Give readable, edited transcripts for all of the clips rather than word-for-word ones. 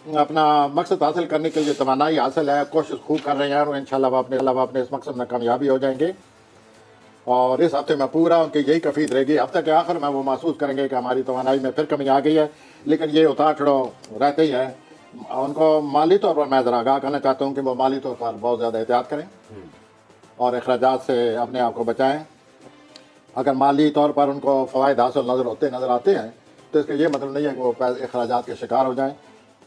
अपना मकसद हासिल करने के लिए तवानाई हासिल है, कोशिश खूब कर रहे हैं और इंशाल्लाह अपने इस मकसद में कामयाबी हो जाएंगे। और इस हफ्ते में पूरा उनकी यही कफीद रहेगी। हफ्ते के आखिर में वो महसूस करेंगे कि हमारी तवानाई में फिर कमी आ गई है, लेकिन ये उतार चढ़ाव रहते ही है। उनको माली तौर पर मैं ज़रा आगाह करना चाहता हूँ कि वो माली तौर पर बहुत ज़्यादा एहतियात करें और अखराजात से अपने आप को बचाएँ। अगर माली तौर पर उनको फ़वाइद हासिल नज़र आते हैं तो इसका ये मतलब नहीं है कि वो अखराजात के शिकार हो जाएँ।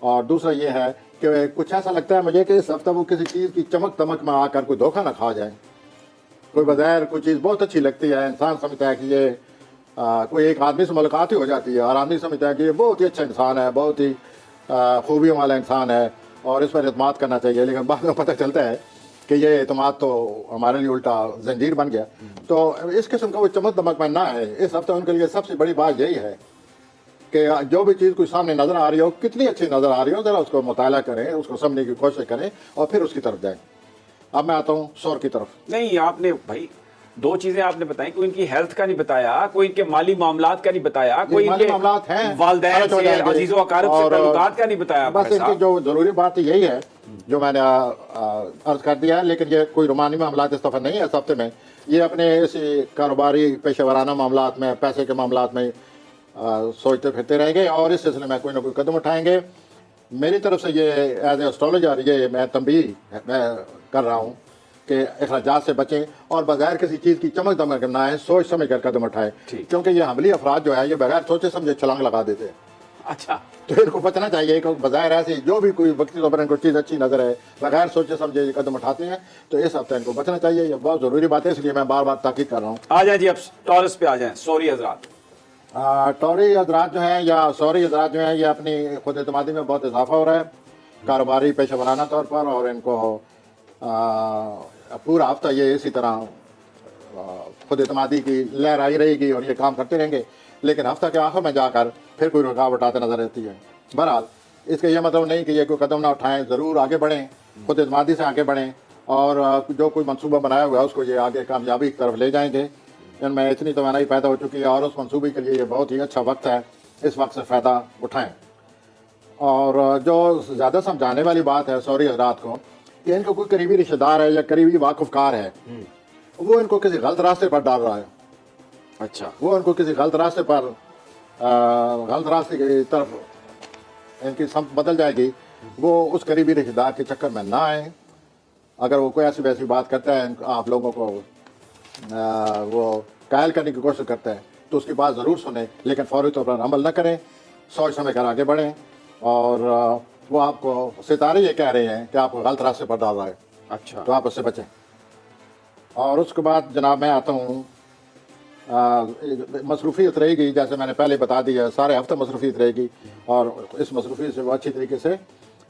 और दूसरा ये है कि कुछ ऐसा लगता है मुझे कि इस हफ्ते वो किसी चीज़ की चमक दमक में आकर कोई धोखा ना खा जाए। कोई बज़ाहिर कोई चीज़ बहुत अच्छी लगती है, इंसान समझता है कि ये कोई एक आदमी से मुलाकात ही हो जाती है और आदमी समझता है कि ये बहुत ही अच्छा इंसान है, बहुत ही खूबियों वाला इंसान है और इस पर एतमाद करना चाहिए, लेकिन बाद में पता चलता है कि ये एतमाद तो हमारे लिए उल्टा जंजीर बन गया। तो इस किस्म का वो चमक दमक में ना है। इस हफ्ते उनके लिए सबसे बड़ी बात यही है कि जो भी चीज़ कोई सामने नज़र आ रही हो, कितनी अच्छी नज़र आ रही हो, ज़रा उसको मुताला करें, उसको समझने की कोशिश करें और फिर उसकी तरफ जाएं। अब मैं आता हूँ शौर की तरफ। नहीं, आपने भाई दो चीजें आपने बताई, कोई इनकी हेल्थ का नहीं बताया, कोई इनके माली मामलात का नहीं बताया, कोई माली इनके मामलात हैं, वालिदैन से अजीज़ो अकारिब से ताल्लुकात का नहीं बताया। बस इनकी जो ज़रूरी बात यही है जो मैंने अर्ज कर दिया है। लेकिन ये कोई रुमानी मामलात इस दफ़ा नहीं है इस हफ्ते में। ये अपने इसी कारोबारी पेशेवराना मामलात में, पैसे के मामलात में सोचते फिरते रहेंगे और इस सिलसिले में कोई ना कोई कदम उठाएंगे। मेरी तरफ से ये एज ए एस्ट्रोलॉजर ये मैं तंबीह मैं कर रहा हूँ कि अखराजात से बचें और बगैर किसी चीज़ की चमक दमक ना आए, सोच समझ कर कदम उठाएं, क्योंकि ये हमली अफराद जो है ये बगैर सोचे समझे छलांग लगा देते हैं। अच्छा, तो इनको बचना चाहिए कि बज़ाहिर ऐसे जो भी कोई वक्ती तौर पर इनको चीज़ अच्छी नज़र है, बगैर सोचे समझे कदम उठाते हैं, तो इस हफ्ते इनको बचना चाहिए। ये बहुत ज़रूरी बात है, इसलिए मैं बार बार ताकीद कर रहा हूँ। आ जाए जी, अब टॉरस पे आ जाए। सॉरी हजरात, टॉरी हजरात जो हैं या सॉरी हजरात जो हैं, ये अपनी खुद एतमादी में बहुत इजाफा हो रहा है कारोबारी पेशा वराना तौर पर, और इनको पूरा हफ्ता ये इसी तरह खुद एतमादी की लहर आई रहेगी और ये काम करते रहेंगे। लेकिन हफ्ता के आखिर में जाकर फिर कोई रुकावट आते नजर आती है। बहरहाल इसका यह मतलब नहीं कि ये कोई कदम ना उठाएं, ज़रूर आगे बढ़ें, खुद एतमादी से आगे बढ़ें और जो कोई मनसूबा बनाया हुआ है उसको ये आगे कामयाबी की तरफ ले जाएंगे। इनमें इतनी तवानाई पैदा हो चुकी है और उस मनसूबे के लिए ये बहुत ही अच्छा वक्त है, इस वक्त से फ़ायदा उठाएँ। और जो ज़्यादा समझाने वाली बात है सॉरी हजरात को, कि इनको कोई करीबी रिश्तेदार है या करीबी वाकुफ़कार है, वो इनको किसी गलत रास्ते पर डाल रहा है। अच्छा, वो इनको किसी गलत रास्ते पर गलत रास्ते की तरफ इनकी समत बदल जाएगी। वो उस करीबी रिश्तेदार के चक्कर में ना आए। अगर वो कोई ऐसी वैसी बात करता है, आप लोगों को वो कायल करने की कोशिश करता है, तो उसकी बात ज़रूर सुने, लेकिन फौरी तौर पर अमल न करें, सोच समझ कर आगे बढ़ें। और वो आपको सितारे ये कह रहे हैं कि आपको गलत रास्ते पर डाल रहा है, अच्छा, तो आप उससे बचें। और उसके बाद जनाब मैं आता हूँ, मसरूफियत रहेगी, जैसे मैंने पहले बता दिया, सारे हफ्ते मसरूफियत रहेगी और इस मसरूफियत से वो अच्छी तरीके से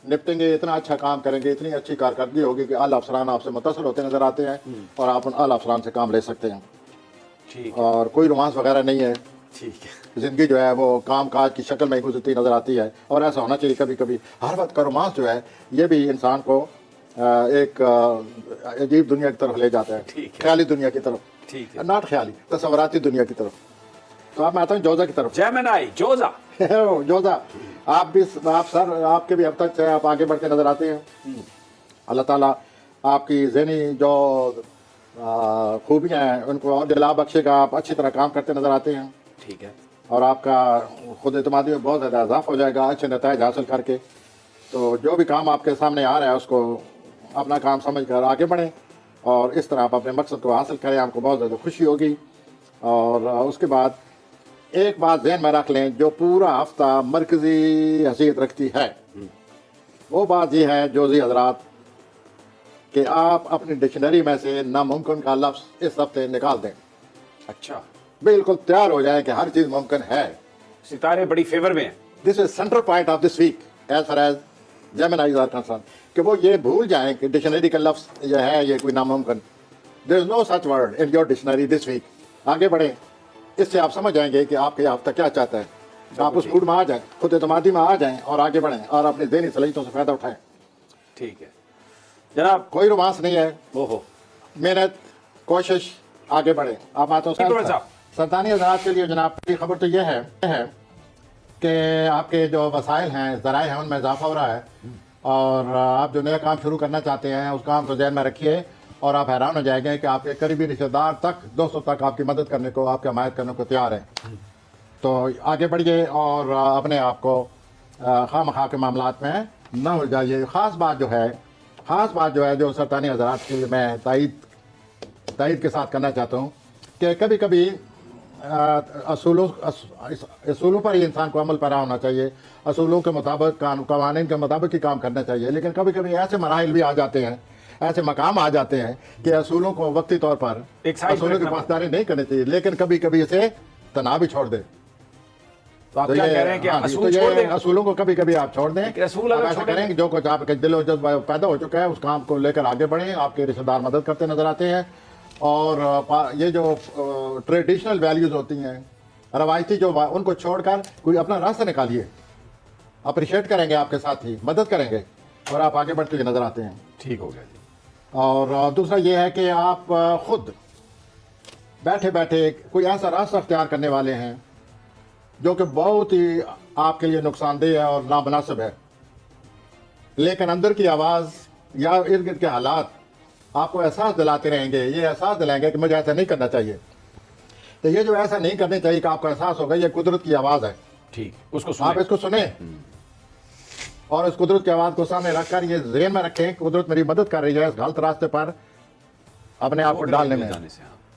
निपटेंगे, इतना अच्छा काम करेंगे, इतनी अच्छी कारकर्दगी होगी कि आला अफसरान आपसे मुतासर होते नज़र आते हैं और आप उन आला अफसरान से काम ले सकते हैं। ठीक और कोई रोमांस वगैरह नहीं है, ठीक है। ज़िंदगी जो है वो काम काज की शक्ल में गुजरती नज़र आती है और ऐसा होना चाहिए। कभी कभी हर वक्त का रोमांस जो है ये भी इंसान को एक अजीब दुनिया की तरफ ले जाता है, ख्याली दुनिया की तरफ, ठीक है, नॉट ख्याली, तस्वराती दुनिया की तरफ। तो अब मैं आता हूँ जोजा की तरफ। जेमिनी, जोजा जोजा, आप भी आप सर आपके भी अब तक से आप आगे बढ़ते नजर आते हैं। अल्लाह ताला आपकी ज़हनी जो खूबियाँ हैं उनको और दिला बख्शेगा, आप अच्छी तरह काम करते नजर आते हैं। ठीक है, और आपका खुद एतमादी में बहुत ज़्यादा इजाफा हो जाएगा अच्छे नताइज हासिल करके। तो जो भी काम आपके सामने आ रहा है उसको अपना काम समझ कर आगे बढ़ें और इस तरह आप अपने मकसद को हासिल करें, आपको बहुत ज़्यादा खुशी होगी। और उसके बाद एक बात ज़हन में रख लें, जो पूरा हफ्ता मरकज़ी हैसियत रखती है, वो बात ये है जोजी हजरात कि आप अपनी डिक्शनरी में से नामुमकिन का लफ्ज़ इस हफ्ते निकाल दें। अच्छा, बिल्कुल तैयार हो जाए कि हर चीज़ मुमकिन है। सितारे बड़ी फेवर में हैं। This is central point of this week as far as Geminis are concern, कि वो ये भूल जाएं कि डिक्शनरी का लफ्ज़ ये है ये कोई नामुमकिन। There is no such word in your dictionary this week. आगे बढ़ें, इससे आप समझ जाएंगे कि आपके हफ्ता क्या चाहता है। आप उस मूड में आ जाएं, खुद एतमादी में आ जाएं और आगे बढ़ें और अपनी ज़हनी सलाहियतों से फ़ायदा उठाएं। ठीक है जनाब, कोई रोमांस नहीं है, ओहो, मेहनत, कोशिश, आगे बढ़ें। आप आते साहब। संतानी हज़रात के लिए जनाब की खबर तो यह है کہ آپ کے جو وسائل ہیں ذرائع ہیں ان میں اضافہ ہو رہا ہے اور آپ جو نیا کام شروع کرنا چاہتے ہیں اس کام کو ذہن میں رکھیے اور آپ حیران ہو جائیں گے کہ آپ کے قریبی رشتہ دار تک دوستوں تک آپ کی مدد کرنے کو آپ کی حمایت کرنے کو تیار ہیں. تو آگے بڑھیے اور اپنے آپ کو خواہ مخواہ کے معاملات میں نہ الجھائیے. خاص بات جو ہے جو سرطانی حضرات کے لیے میں تائید کے ساتھ کرنا چاہتا ہوں کہ کبھی کبھی اصولوں پر ہی انسان کو عمل پیرا ہونا چاہیے, اصولوں کے مطابق قوانین کے مطابق ہی کام کرنا چاہیے. لیکن کبھی کبھی ایسے مراحل بھی آ جاتے ہیں, ایسے مقام آ جاتے ہیں کہ اصولوں کو وقتی طور پر اصولوں کی پاسداری نہیں کرنی چاہیے, لیکن کبھی کبھی اسے تناب بھی چھوڑ دے. تو آپ کیا کہہ رہے ہیں کہ اصول چھوڑ دیں, اصولوں کو کبھی کبھی آپ چھوڑ دیں, اصول اگر ایسا کریں کہ جو کچھ آپ کے دل و جذبہ پیدا ہو چکا ہے اس کام کو لے کر آگے بڑھیں. آپ کے رشتہ دار مدد کرتے نظر آتے ہیں اور یہ جو ٹریڈیشنل ویلیوز ہوتی ہیں, روایتی جو ان کو چھوڑ کر کوئی اپنا راستہ نکالیے. اپریشیٹ کریں گے آپ کے ساتھ ہی, مدد کریں گے اور آپ آگے بڑھتے ہوئے نظر آتے ہیں. ٹھیک ہو گیا جی. اور دوسرا یہ ہے کہ آپ خود بیٹھے بیٹھے کوئی ایسا راستہ اختیار کرنے والے ہیں جو کہ بہت ہی آپ کے لیے نقصان دہ ہے اور نامناسب ہے, لیکن اندر کی آواز یا ارد گرد کے حالات آپ کو احساس دلاتے رہیں گے, یہ احساس دلائیں گے کہ مجھے ایسا نہیں کرنا چاہیے. تو یہ جو ایسا نہیں کرنا چاہیے کہ آپ کو احساس ہوگا, یہ قدرت کی آواز ہے. ٹھیک, اس کو آپ اس کو سنیں اور اس قدرت کی آواز کو سامنے رکھ کر یہ ذہن میں رکھیں کہ قدرت میری مدد کر رہی ہے اس غلط راستے پر اپنے آپ کو ڈالنے میں.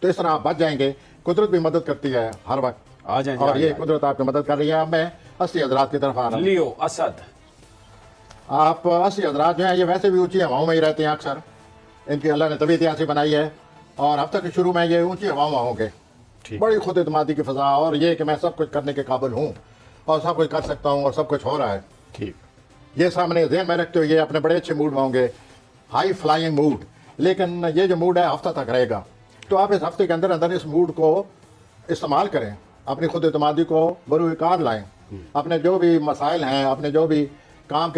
تو اس طرح آپ بچ جائیں گے. قدرت بھی مدد کرتی ہے ہر وقت, آ جائیں اور یہ قدرت آپ کی مدد کر رہی ہے. اب میں 80 حضرات کی طرف آ رہا ہوں. لیو اسد, آپ 80 حضرات جو ہیں یہ ویسے بھی اونچی ہواؤں میں ہی رہتے ہیں اکثر. ان کی اللہ نے طبیعت ایسی بنائی ہے اور اب تک کے شروع میں یہ اونچی ہواؤں میں ہوں گے, بڑی خود اعتمادی کی فضا اور یہ کہ میں سب کچھ کرنے کے قابل ہوں اور سب کچھ کر سکتا ہوں اور سب کچھ ہو رہا ہے. ٹھیک, یہ سامنے ذہن میں رکھتے ہوئے یہ اپنے بڑے اچھے موڈ میں ہوں گے, ہائی فلائنگ موڈ. لیکن یہ جو موڈ ہے ہفتہ تک رہے گا. تو آپ اس ہفتے کے اندر اندر اس موڈ کو استعمال کریں, اپنی خود اعتمادی کو بروئے کار لائیں. اپنے جو بھی مسائل ہیں, اپنے جو بھی کام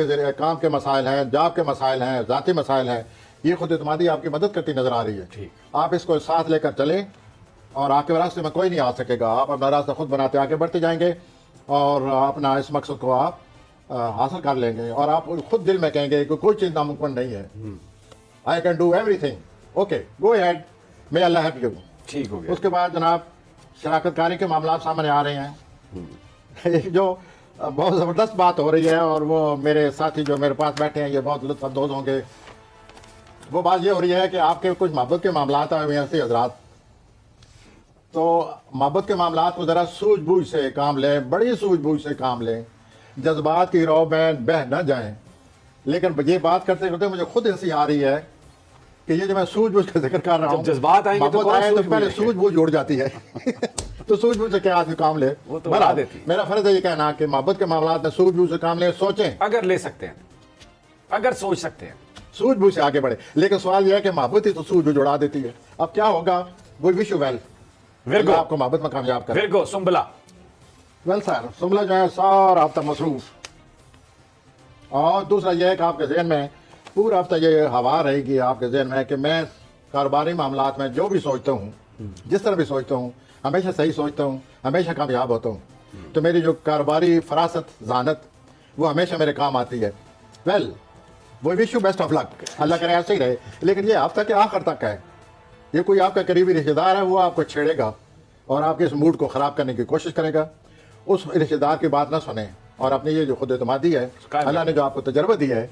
کے مسائل ہیں, جاب کے مسائل ہیں, ذاتی مسائل ہیں, یہ خود اعتمادی آپ کی مدد کرتی نظر آ رہی ہے. ٹھیک, آپ اس کو ساتھ لے کر چلیں اور آپ کے راستے میں کوئی نہیں آ سکے گا. آپ اپنا راستہ خود بناتے آگے بڑھتے جائیں گے اور اپنا اس مقصد کو آپ حاصل کر لیں گے. اور آپ خود دل میں کہیں گے کہ کوئی چیز ناممکن نہیں ہے. I can do everything, okay go ahead, may Allah help you. ٹھیک ہو گیا. اس کے بعد جناب شراکت کاری کے معاملات سامنے آ رہے ہیں. جو بہت زبردست بات ہو رہی ہے اور وہ میرے ساتھی جو میرے پاس بیٹھے ہیں یہ بہت لطف اندوز ہوں گے. وہ بات یہ ہو رہی ہے کہ آپ کے کچھ محبت کے معاملات آئے ہوئے ہیں 80 حضرات. تو محبت کے معاملات کو ذرا سوجھ بوجھ سے کام لیں, بڑی سوجھ بوجھ سے کام لیں, جذبات کی رو میں بہہ نہ جائیں. لیکن یہ بات کرتے کرتے مجھے خود ایسی آ رہی ہے کہ یہ جو میں سوجھ بوجھ کا ذکر کر رہا ہوں, جب جذبات آئیں گے تو محبت آئے تو پہلے سوجھ بوجھ اڑ جاتی ہے. تو سوجھ بوجھ سے کیا آدمی کام لے. میرا فرض ہے یہ کہنا کہ محبت کے معاملات میں سوجھ بوجھ سے کام لیں. سوچیں اگر لے سکتے ہیں, اگر سوچ سکتے ہیں, سوجھ بوجھ سے آگے بڑھے. لیکن سوال یہ ہے کہ محبت ہی تو سوجھ بوجھ اڑا دیتی ہے. اب کیا ہوگا, وہ وش یو ویل, ورگو آپ کو محبت میں کامیاب کرے. ورگو سنبلا, ویل سر سملہ جو ہے سارا ہفتہ مصروف. اور دوسرا یہ ہے کہ آپ کے ذہن میں پورا ہفتہ یہ ہوا رہے گی آپ کے ذہن میں کہ میں کاروباری معاملات میں جو بھی سوچتا ہوں, جس طرح بھی سوچتا ہوں, ہمیشہ صحیح سوچتا ہوں, ہمیشہ کامیاب ہوتا ہوں. تو میری جو کاروباری فراست ذہانت وہ ہمیشہ میرے کام آتی ہے. ویل وہ وش یو بیسٹ آف لک, اللہ کرے ایسے ہی رہے. لیکن یہ ہفتہ کے آخر تک ہے. یہ کوئی آپ کا قریبی رشتہ دار ہے, وہ آپ کو چھیڑے گا اور آپ کے اس موڈ کو خراب کرنے کی کوشش کرے گا. اس رشتہ دار کی بات نہ سنیں اور اپنی یہ جو خود اعتمادی ہے اللہ نے جو آپ کو تجربہ دیا ہے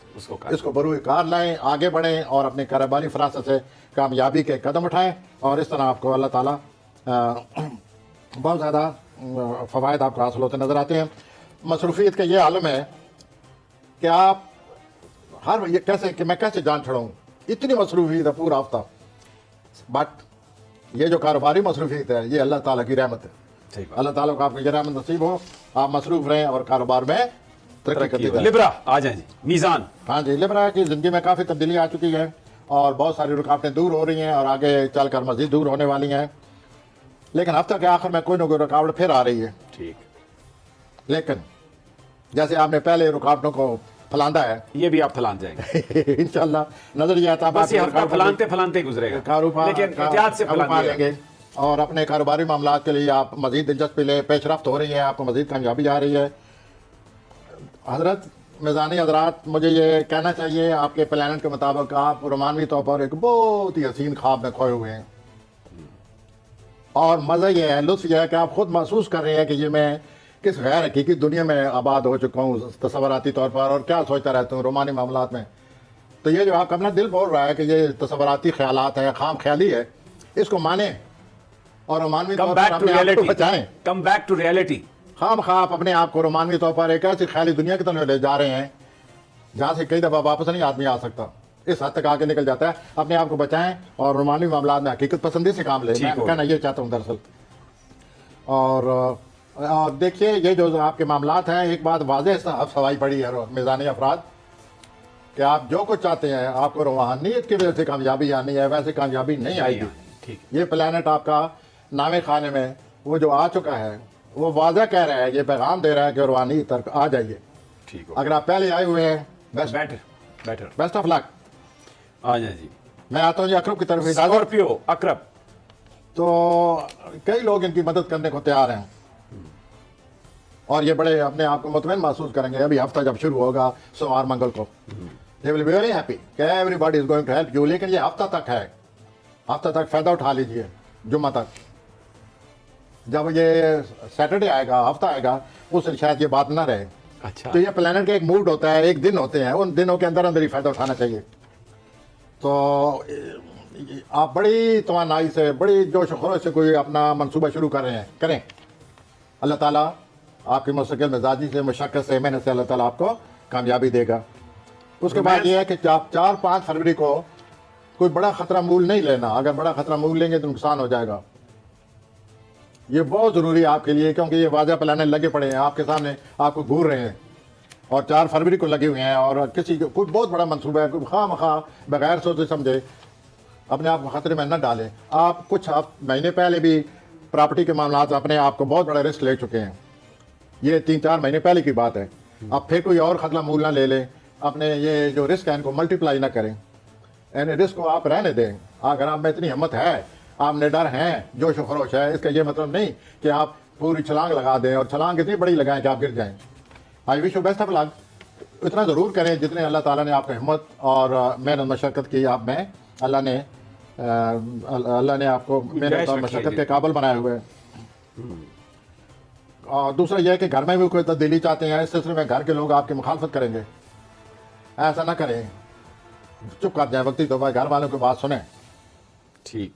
اس کو بروئے کار لائیں, آگے بڑھیں اور اپنے کاروباری فراست سے کامیابی کے قدم اٹھائیں. اور اس طرح آپ کو اللہ تعالیٰ بہت زیادہ فوائد آپ کو حاصل ہوتے نظر آتے ہیں. مصروفیت کا یہ عالم ہے کہ آپ یہ کیسے کہ میں کیسے جان چھڑاؤں, اتنی مصروفیت ہے پورا ہفتہ. بٹ یہ جو کاروباری مصروفیت ہے یہ اللہ تعالیٰ کی رحمت ہے. اللہ تعالیٰ کو آپ کی رحمت نصیب ہو, آپ مصروف رہیں اور کاروبار میں ترقی کرتے جائیں. لبرا آ جائیں جی, میزان. ہاں جی, لبرا کی زندگی میں کافی تبدیلی آ چکی ہے اور بہت ساری رکاوٹیں دور ہو رہی ہیں اور آگے چل کر مزید دور ہونے والی ہیں. لیکن ہفتہ کے آخر میں کوئی نہ کوئی رکاوٹ پھر آ رہی ہے. ٹھیک, لیکن جیسے آپ نے پہلے رکاوٹوں کو پھلاندا ہے, یہ بھی آپ پھلان جائیں گے انشاءاللہ. نظر یہ آتا ہے پھلانتے پھلانتے گزرے گا, لیکن احتیاط سے پھلیں گے. اور اپنے کاروباری معاملات کے لیے آپ مزید دلچسپی لیں, پیش رفت ہو رہی ہے, آپ کو مزید کامیابی آ رہی ہے. حضرت میزانی حضرات، مجھے یہ کہنا چاہیے آپ کے پلانٹ کے مطابق آپ رومانوی طور پر ایک بہت ہی حسین خواب میں کھوئے ہوئے ہیں، اور مزہ یہ ہے، لطف یہ ہے کہ آپ خود محسوس کر رہے ہیں کہ یہ میں کس غیر حقیقی دنیا میں آباد ہو چکا ہوں تصوراتی طور پر، اور کیا سوچتا رہتا ہوں رومانی معاملات میں۔ تو یہ جو آپ کا اپنا دل بول رہا ہے کہ یہ تصوراتی خیالات ہیں، خام خیالی ہے، اس کو مانیں اور رومانوی طور پر اپنے آپ کو بچائیں۔ Come back to reality. خام خواہ آپ اپنے آپ کو رومانوی طور پر ایک ایسی خیالی دنیا کی طرف لے جا رہے ہیں جہاں سے کئی دفعہ واپس نہیں آدمی آ سکتا، اس حد تک آگے نکل جاتا ہے۔ اپنے آپ کو بچائیں اور رومانوی معاملات میں حقیقت پسندی سے کام لیں، میں کہنا یہ چاہتا ہوں دراصل۔ اور دیکھیے یہ جو آپ کے معاملات ہیں، ایک بات واضح سوائی پڑی ہے میزانی افراد کہ آپ جو کچھ چاہتے ہیں، آپ کو روحانیت کی وجہ سے کامیابی آنی ہے، ویسے کامیابی نہیں آئے گی۔ یہ پلانٹ آپ کا نامے خانے میں وہ جو آ چکا ہے وہ واضح کہہ رہا ہے، یہ پیغام دے رہا ہے کہ روحانی طرف آ جائیے۔ اگر آپ پہلے آئے ہوئے ہیں بیسٹ آف لک۔ آ جائیں جی۔ میں آتا ہوں جی اقرب کی طرف، اسکارپیو اقرب۔ تو کئی لوگ ان کی مدد کرنے کو تیار ہیں اور یہ بڑے اپنے آپ کو مطمئن محسوس کریں گے۔ ابھی ہفتہ جب شروع ہوگا سوموار منگل کو، they will be very happy کہ everybody is going to help you، لیکن یہ ہفتہ تک ہے، ہفتہ تک فائدہ اٹھا لیجئے۔ جمعہ تک جب یہ سیٹرڈے آئے گا، ہفتہ آئے گا، اس دن شاید یہ بات نہ رہے۔ اچھا، تو یہ پلانٹ کا ایک موڈ ہوتا ہے، ایک دن ہوتے ہیں، ان دنوں کے اندر اندر ہی فائدہ اٹھانا چاہیے۔ تو آپ بڑی توانائی سے، بڑی جوش و خروش سے کوئی اپنا منصوبہ شروع کر رہے ہیں، کریں۔ اللہ تعالیٰ آپ کی مستقل مزاجی سے، مشقت سے، محنت سے اللہ تعالیٰ آپ کو کامیابی دے گا۔ اس کے بعد یہ ہے کہ آپ 4-5 فروری کو کوئی بڑا خطرہ مول نہیں لینا۔ اگر بڑا خطرہ مول لیں گے تو نقصان ہو جائے گا۔ یہ بہت ضروری ہے آپ کے لیے، کیونکہ یہ واضح پلانے لگے پڑے ہیں آپ کے سامنے، آپ کو گھور رہے ہیں، اور 4 فروری کو لگے ہوئے ہیں، اور کسی کو کوئی بہت بڑا منصوبہ ہے، کوئی خواہ مخواہ بغیر سوچے سمجھے اپنے آپ کو خطرے میں نہ ڈالیں۔ آپ کچھ مہینے پہلے بھی پراپرٹی کے معاملات اپنے آپ کو بہت بڑا رسک لے چکے ہیں، یہ 3-4 مہینے پہلے کی بات ہے۔ اب پھر کوئی اور خطرہ مول نہ لے لیں، اپنے یہ جو رسک ہے ان کو ملٹیپلائی نہ کریں، یعنی رسک کو آپ رہنے دیں۔ اگر آپ میں اتنی ہمت ہے، آپ نڈر ہیں، جوش و خروش ہے، اس کا یہ مطلب نہیں کہ آپ پوری چھلانگ لگا دیں، اور چھلانگ اتنی بڑی لگائیں کہ آپ گر جائیں۔ آئی وش یو بیسٹ آف لک۔ اتنا ضرور کریں جتنے اللہ تعالیٰ نے آپ کو ہمت اور محنت مشقت کی، آپ میں اللہ نے آپ کو محنت اور مشقت کے قابل بنائے ہوئے ہیں۔ اور دوسرا یہ ہے کہ گھر میں بھی کوئی تبدیلی چاہتے ہیں، اس سلسلے میں گھر کے لوگ آپ کی مخالفت کریں گے، ایسا نہ کریں، چپ کر جائیں وقتی طور پر، گھر والوں کی بات سنیں۔ ٹھیک،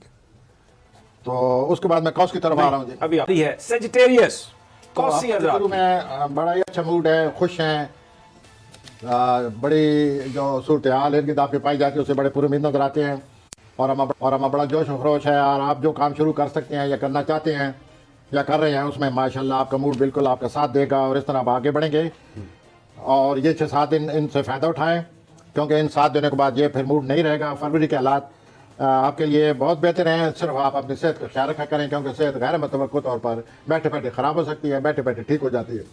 تو اس کے بعد میں کوس کی طرف آ رہا ہوں جی۔ ابھی آتی ہے سیجیٹیریس، کوسی حضرات۔ شروع میں بڑا ہی اچھا موڈ ہے، خوش ہیں، بڑی جو صورتحال ارد گرد آپ کی پائی جاتی ہے اس سے بڑے پر امید نظر آتے ہیں، اور ہمیں بڑا جوش و خروش ہے، اور آپ جو کام شروع کر سکتے ہیں یا کرنا چاہتے ہیں یا کر رہے ہیں اس میں ماشاءاللہ آپ کا موڈ بالکل آپ کا ساتھ دے گا، اور اس طرح آپ آگے بڑھیں گے۔ اور یہ 6-7 دن ان سے فائدہ اٹھائیں، کیونکہ ان 7 دنوں کے بعد یہ پھر موڈ نہیں رہے گا۔ فروری کے حالات آپ کے لیے بہت بہتر ہیں، صرف آپ اپنی صحت کا خیال رکھا کریں، کیونکہ صحت غیر متوقع طور پر بیٹھے بیٹھے خراب ہو سکتی ہے، بیٹھے بیٹھے ٹھیک ہو جاتی ہے۔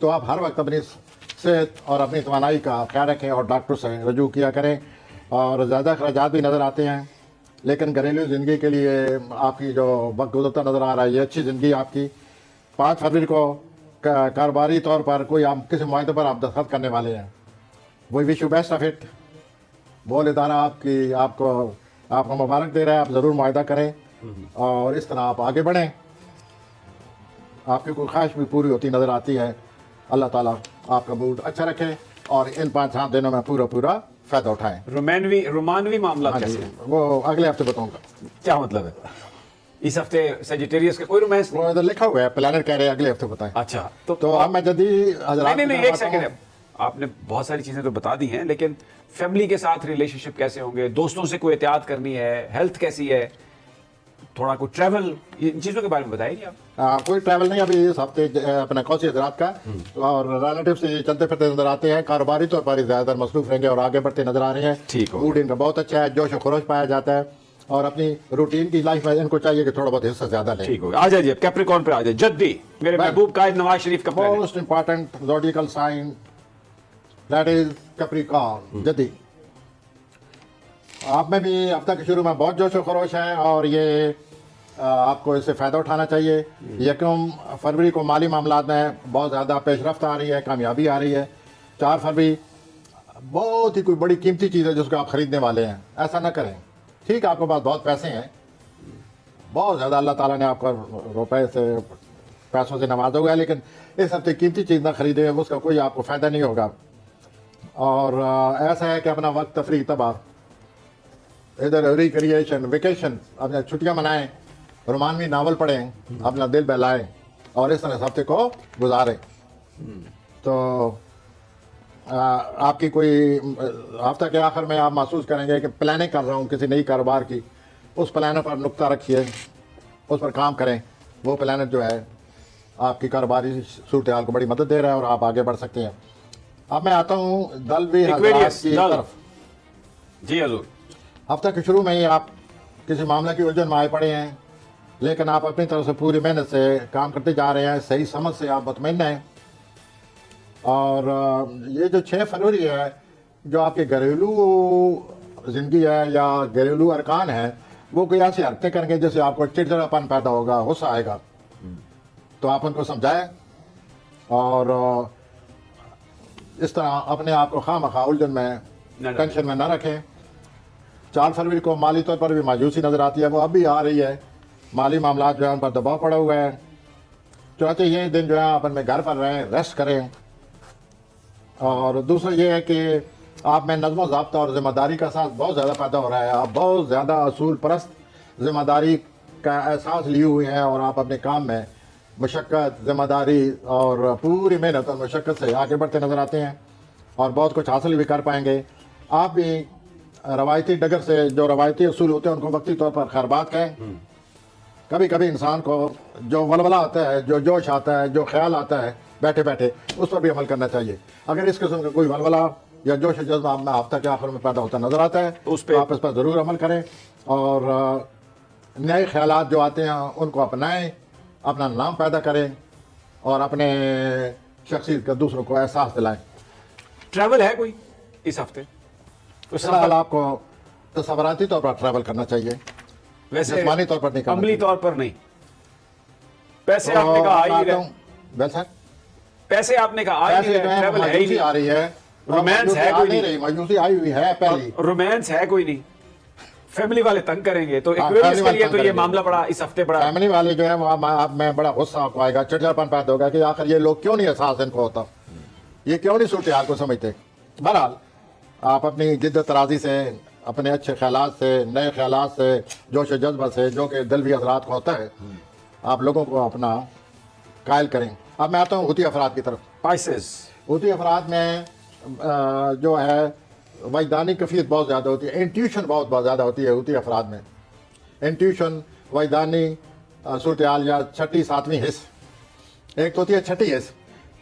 تو آپ ہر وقت اپنی صحت اور اپنی توانائی کا خیال رکھیں اور ڈاکٹر سے رجوع کیا کریں۔ اور زیادہ اخراجات بھی نظر آتے ہیں، لیکن گھریلو زندگی کے لیے آپ کی جو وقت گزرتا نظر آ رہا ہے، یہ اچھی زندگی آپ کی۔ 5 فروری کو کاروباری طور پر کوئی آپ کسی معاہدے پر آپ دستخط کرنے والے ہیں، we wish you best of it. بول ادارہ آپ کو مبارک دے رہا ہے، آپ ضرور معاہدہ کریں اور اس طرح آپ آگے بڑھیں۔ آپ کی کوئی خواہش بھی پوری ہوتی نظر آتی ہے۔ اللہ تعالیٰ آپ کا موڈ اچھا رکھے اور ان 5-7 دنوں میں پورا فائدہ اٹھائیں۔ رومانوی معاملات کیسے ہیں؟ وہ اگلے ہفتے بتاؤں گا۔ کیا مطلب ہے؟ اس ہفتے سیجیٹیریس کا کوئی رومانس نہیں؟ وہ ادھر لکھا ہوا ہے، پلانٹ کہہ رہے ہیں اگلے ہفتے بتائیں۔ اچھا، تو اب میں جدید حضرات نہیں، ایک سیکنڈ، آپ نے بہت ساری چیزیں تو بتا دی ہیں، لیکن فیملی کے ساتھ ریلیشن شپ کیسے ہوں گے، دوستوں سے کوئی احتیاط کرنی ہے، ہیلتھ کیسی ہے، تھوڑا کوئی ٹریول، ان چیزوں کے بارے میں بتائیں گے آپ؟ کوئی ٹریول نہیں ابھی اس ہفتے اپنا کوسی حضرات کا، اور ریلیٹیو سے چلتے پھرتے نظر آتے ہیں، کاروباری طور پر زیادہ تر مصروف رہیں گے اور آگے بڑھتے نظر آ رہے ہیں۔ ٹھیک ہو، موڈ ان کا بہت اچھا ہے، جوش و خروش پایا جاتا ہے، اور اپنی روٹین کی لائف میں ان کو چاہیے کہ تھوڑا بہت حصہ زیادہ لیں۔ ٹھیک ہو، آ جائیے کیپریکارن پہ آ جائیے، جدی میرے محبوب قائد نواز شریف کا plant. Most important zodiacal sign that is Capricorn, جدی۔ آپ میں بھی ہفتہ کے شروع میں بہت جوش و خروش ہے، اور یہ آپ کو اس سے فائدہ اٹھانا چاہیے۔ 1 فروری کو مالی معاملات میں بہت زیادہ پیش رفت آ رہی ہے، کامیابی آ رہی ہے، 4 फरवरी बहुत ही कोई बड़ी कीमती चीज़ है जिसको आप खरीदने वाले हैं, ऐसा ना करें। ठीक है, आपके पास बहुत पैसे हैं, बहुत ज़्यादा अल्लाह ताला ने आपको रुपए से पैसों से नवाजा हुआ है, लेकिन इस हफ्ते कीमती चीज़ ना खरीदें, उसका कोई आपको फ़ायदा नहीं होगा। और ऐसा है कि अपना वक्त तफरी तबाह, इधर रिक्रिएशन, वेकेशन, अपने छुट्टियां मनाएं, रोमानवी नावल पढ़ें, अपना दिल बहलाएं और इस तरह इस हफ्ते को गुजारें। तो आपकी कोई हफ्ते के आखिर में आप महसूस करेंगे कि प्लानिंग कर रहा हूँ किसी नई कारोबार की, उस प्लान पर नुक्ता रखिए, उस पर काम करें। वो प्लान जो है आपकी कारोबारी सूरत हाल को बड़ी मदद दे रहा है और आप आगे बढ़ सकते हैं। अब मैं आता हूँ दलवी हज़रात की तरफ। जी हजूर। हफ्ते के शुरू में ही आप किसी मामले की उलझन में आए पड़े हैं, लेकिन आप अपनी तरफ से पूरी मेहनत से काम करते जा रहे हैं, सही समझ से आप मुतमईन हैं। और ये जो 6 फरवरी है, जो आपके घरेलू ज़िंदगी है या घरेलू अरकान है, वो कोई ऐसी हरकतें करेंगे जिससे आपको चिड़चिड़ापन पैदा होगा, गुस्सा आएगा। तो आप उनको समझाएं और इस तरह अपने आप को खामखा उलझन में, टेंशन में न रखें। 4 फरवरी को माली तौर पर भी मायूसी नज़र आती है, वो अब भी आ रही है। माली मामला जो है उन पर दबाव पड़ा हुआ है। चौथे ये दिन जो है आप अपने घर पर रहें, रेस्ट करें। और दूसरा ये है कि आप में नज़्म ज़ाब्ता और ज़िम्मेदारी का एहसास बहुत ज़्यादा पैदा हो रहा है। आप बहुत ज़्यादा असूल परस्त ज़िम्मेदारी का एहसास लिए हुए हैं और आप अपने काम में मशक्क़त, ज़िम्मेदारी और पूरी मेहनत और मशक्क़त से आगे बढ़ते नज़र आते हैं और बहुत कुछ हासिल भी कर पाएंगे। आप भी रवायती डगर से जो रवायती असूल होते हैं उनको वक्ती तौर पर खैरबात कहें। कभी कभी इंसान को जो वलवला आता है, जो जोश आता है, जो ख्याल आता है बैठे बैठे, उस पर भी अमल करना चाहिए। अगर इस किस्म का कोई वलवला या जोश जज्बा आप में हफ्ते के आखिर में पैदा होता नजर आता है तो उस पर आप इस पर ज़रूर अमल करें और नए ख्यालात जो आते हैं उनको अपनाएं, अपना नाम पैदा करें और अपने शख्सियत का दूसरों को एहसास दिलाएं। ट्रैवल है कोई इस हफ्ते? फिलहाल आपको तसव्वुराती तौर पर ट्रैवल करना चाहिए, वैसे जिस्मानी तौर पर नहीं करना अमली चाहिए। तौर पर नहीं। पैसे आपने कहा आ ही रहे, वैसा पैसे आपने कहा आ ही रहे, ट्रैवल है ही नहीं। आ रही है, रोमांस है कोई नहीं, मायूसी आई हुई है पहली, रोमांस है कोई नहीं। फैमिली वाले तंग करेंगे तो एक्वेरियस के लिए तो ये मामला बड़ा इस हफ्ते बड़ा। फैमिली वाले जो है वो आप में बड़ा गुस्सा आपको आएगा, चिड़चिड़ापन पैदा होगा कि आखिर ये लोग क्यों नहीं एहसास इनको होता, ये क्यों नहीं सूरत हाल को समझते। बहरहाल आप अपनी जिद्दत तराजी से, अपने अच्छे ख्यालात से, नए ख्यालात से, जोश जज्बा से, जो कि दलवी हज़रात को होता है, आप लोगों को अपना कायल करें। अब मैं आता हूँ हुती अफराद की तरफ। स्पाइसेस हुती अफराद में जो है वजदानी कफियत बहुत ज़्यादा होती है, इंट्यूशन बहुत ज़्यादा होती है हुती अफराद में। इंट्यूशन, वजदानी सूरत हाल या छठी सातवीं हिस्स, एक तो होती है छठी हिस्स।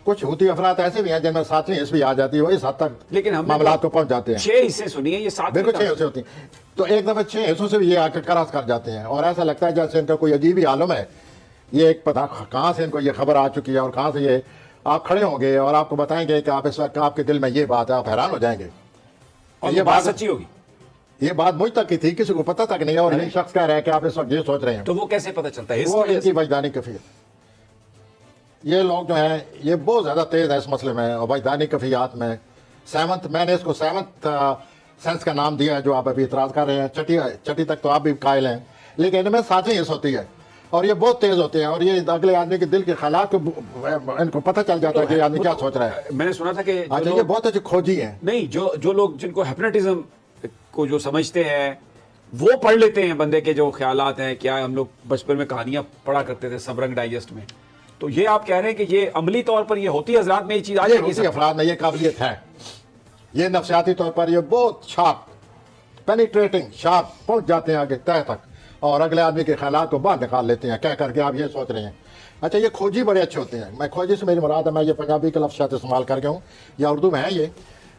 कुछ हुती अफराद ऐसे भी हैं जिनमें सातवीं हिस्स भी आ जाती है, वो इस हद तक लेकिन हम मामला को पहुंच जाते हैं। 6 हिस्से सुनिए, ये 7 बिल्कुल 6 हिस्से होती हैं, तो एक दफ़ा 6 हिस्सों से भी ये आकर क्रॉस कर जाते हैं और ऐसा लगता है जैसे इनका कोई अजीब ही आलम है। ये एक पता कहाँ से इनको ये खबर आ चुकी है और कहाँ से ये आप खड़े होंगे और आपको बताएंगे कि आप इस वक्त आपके दिल में ये बात है, आप हैरान हो जाएंगे। और ये बात सच्ची होगी। ये बात मुझ तक की थी, किसी को पता तक नहीं है और ये शख्स कह रहा है कि आप इस वक्त ये सोच रहे हैं। तो वो कैसे पता चलता है? वो इनकी वजदानी कफियत। ये लोग जो हैं ये बहुत ज़्यादा तेज़ है इस मसले में और वजदानी कफियात में। सेवंथ, मैंने इसको सेवंथ सेंस का नाम दिया है जो आप अभी इतराज़ कर रहे हैं। छठी तक तो आप भी कायल हैं, लेकिन इनमें सातवीं हिस्स होती है और ये बहुत तेज़ होते हैं और ये अगले आदमी के दिल के हालात को इनको पता चल जाता है कि आदमी क्या सोच रहा है। मैंने सुना था कि अच्छा, ये बहुत अच्छे खोजी हैं। नहीं, जो लोग जिनको हिप्नोटिज्म को जो समझते हैं वो पढ़ लेते हैं बंदे के जो ख्यालात हैं। क्या हम लोग बचपन में कहानियां पढ़ा करते थे सबरंग डाइजेस्ट में, तो ये आप कह रहे हैं कि ये अमली तौर पर ये होती हज़रात में ये चीज़ आ जाएगी? किसी अफराद में ये काबिलियत है, ये नफ्सियाती तौर पर ये बहुत शार्प, पेनिट्रेटिंग शार्प पहुंच जाते हैं आगे तय तक और अगले आदमी के ख्यालात को बाहर निकाल लेते हैं कह करके आप ये सोच रहे हैं। अच्छा, ये खोजी बड़े अच्छे होते हैं। मैं खोजी से मेरी मुराद है, मैं ये पंजाबी के लफ्ज़ शायद इस्तेमाल कर गया हूँ या उर्दू में है। ये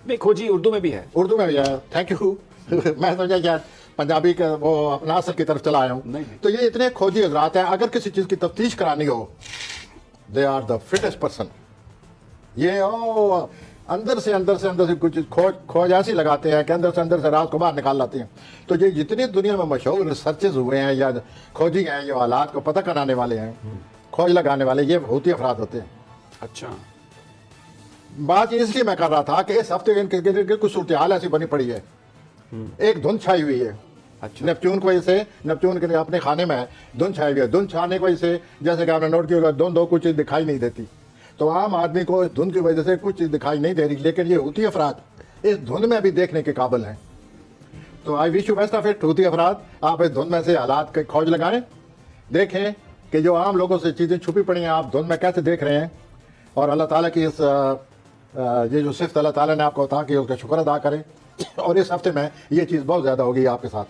नहीं, खोजी उर्दू में भी है। उर्दू में भी है, थैंक यू। मैं समझा यार पंजाबी का वो अपना असर की तरफ चला आया हूँ। तो ये इतने खोजी हज़रात हैं, अगर किसी चीज़ की तफ्तीश करानी हो, they are the fittest person. ये अंदर से कुछ खोज ऐसी लगाते हैं कि अंदर से रात को बाहर निकाल लाते हैं। तो ये जितनी दुनिया में मशहूर रिसर्चेज हुए हैं या खोजी हैं, ये हालात को पता कराने वाले हैं, खोज लगाने वाले, ये हुती अफराद होते हैं। अच्छा, बात इसलिए मैं कर रहा था कि इस हफ्ते इनकी कुछ सूरत हाल ऐसी बनी पड़ी है, एक धुंध छाई हुई है। अच्छा। नेपच्यून की वजह से, नेपच्यून के अपने खाने में धुंध छाई हुई है। धुंध छाने की वजह से जैसे कि आपने नोट किया होगा, धुंध हो कुछ चीज़ दिखाई नहीं देती, तो आम आदमी को इस धुंध की वजह से कुछ चीज़ दिखाई नहीं दे रही, लेकिन ये हूती अफराद इस धुंध में भी देखने के काबिल हैं। तो I wish you best of it Houthi अफराद, आप इस धुंध में से हालात की खोज लगाएं, देखें कि जो आम लोगों से चीज़ें छुपी पड़ी हैं आप धुंध में कैसे देख रहे हैं, और अल्लाह ताला की इस ये जो सिफ्त अल्लाह ताला ने आपको अता की उसका शुक्र अदा करें। और इस हफ्ते में ये चीज़ बहुत ज़्यादा होगी आपके साथ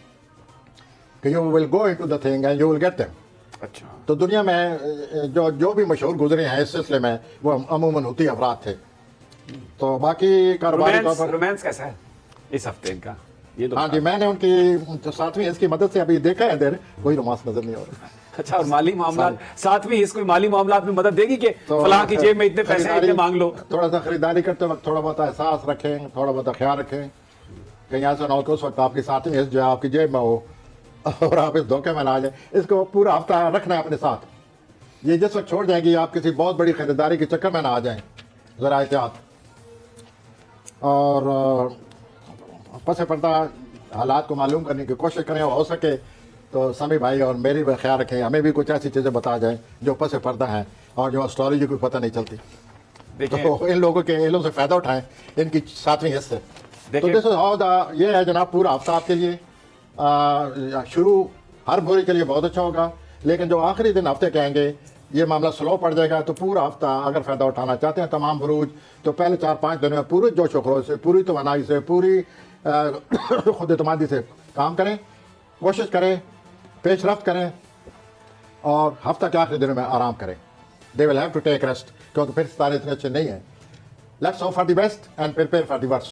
कि you will go into the thing and you will get them. अच्छा। तो दुनिया में जो भी मशहूर गुजरे हैं इस सिलसिले में वो अमूमन हूती अफराद थे। तो बाकी कारोबारी तौर पर रोमांस कैसा है इस हफ्ते इनका, ये तो हाँ जी, मैंने उनकी सातवीं इसकी मदद से अभी देखा है, देर कोई रोमांस नजर नहीं हो रहा। अच्छा। और माली मामला, सातवीं हिस्स कोई माली मामला में मदद देगी कि फलां की जेब में इतने पैसे हैं, इतने मांग लो। थोड़ा सा खरीदारी करते वक्त थोड़ा बहुत एहसास रखें, थोड़ा बहुत ख्याल रखें, कहीं ऐसा ना हो कि उस वक्त आपकी सातवीं हिस्स जो है आपकी जेब में हो और आप इस धोखे में ना आ जाए। इसको पूरा हफ्ता रखना है अपने साथ, ये जिस वक्त छोड़ जाएगी आप किसी बहुत बड़ी खरीदारी के चक्कर में ना आ जाएं, ज़रा एहतियात। और पस पर्दा हालात को मालूम करने की कोशिश करें, और हो सके तो समी भाई और मेरी भी ख्याल रखें, हमें भी कुछ ऐसी चीज़ें बता जाएं जो पस पर्दा हैं और जो एस्ट्रोलॉजी को पता नहीं चलती, तो इन लोगों के इल्म से फ़ायदा उठाएं इनकी सातवीं हिस्से। तो दिस इज हाउ द ये है जनाब, पूरा हफ्ता आपके लिए शुरू हर बोरी के लिए बहुत अच्छा होगा, लेकिन जो आखिरी दिन हफ्ते के आएंगे ये मामला स्लो पड़ जाएगा। तो पूरा हफ्ता अगर फ़ायदा उठाना चाहते हैं तमाम बुरूज, तो पहले 4-5 दिन में पूरे जोश खरोश से, पूरी तवानाई से, पूरी खुद एतमादी से काम करें, कोशिश करें, पेशरफ्त करें, और हफ्ता के आखिरी दिनों में आराम करें। They will have to take rest, क्योंकि फिर सारे इतने अच्छे नहीं हैं। Let's hope for the best and prepare for the worst.